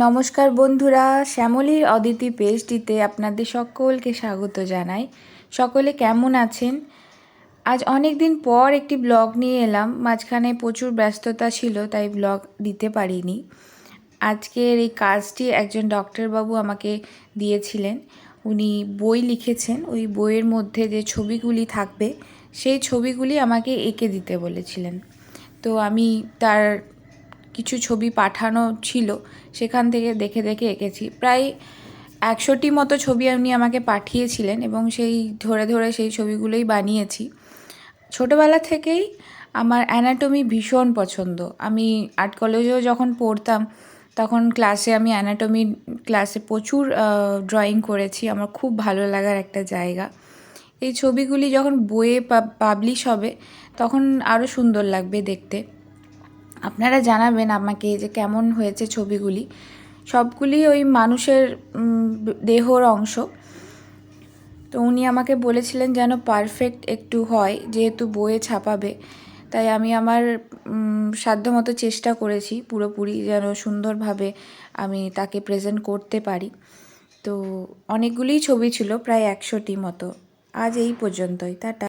নমস্কার বন্ধুরা, শ্যামলীর অদিতি পেজটিতে আপনাদের সকলকে স্বাগত জানাই। সকলে কেমন আছেন? আজ অনেক দিন পর একটি ব্লগ নিয়ে এলাম। মাঝখানে প্রচুর ব্যস্ততা ছিল, তাই ব্লগ দিতে পারিনি। আজকের এই কাজটি একজন ডক্টরবাবু আমাকে দিয়েছিলেন। উনি বই লিখেছেন, ওই বইয়ের মধ্যে যে ছবিগুলি থাকবে সেই ছবিগুলি আমাকে এঁকে দিতে বলেছিলেন। তো আমি তার কিছু ছবি পাঠানো ছিল, সেখান থেকে দেখে দেখে এঁকেছি। প্রায় 100টি মতো ছবি উনি আমাকে পাঠিয়েছিলেন এবং সেই ধরে ধরে সেই ছবিগুলোই বানিয়েছি। ছোটোবেলা থেকেই আমার অ্যানাটমি ভীষণ পছন্দ। আমি আর্ট কলেজেও যখন পড়তাম তখন ক্লাসে আমি অ্যানাটমি ক্লাসে প্রচুর ড্রয়িং করেছি। আমার খুব ভালো লাগার একটা জায়গা। এই ছবিগুলি যখন বইয়ে পাবলিশ হবে তখন আরও সুন্দর লাগবে দেখতে। আপনারা জানাবেন আমাকে যে কেমন হয়েছে ছবিগুলি। সবগুলি ওই মানুষের দেহর অংশ। তো উনি আমাকে বলেছিলেন যেন পারফেক্ট একটু হয়, যেহেতু বইয়ে ছাপাবে, তাই আমি আমার সাধ্যমতো চেষ্টা করেছি পুরোপুরি যেন সুন্দরভাবে আমি তাকে প্রেজেন্ট করতে পারি। তো অনেকগুলিই ছবি ছিল, প্রায় 100টি মতো। আজ এই পর্যন্তই, টাটা।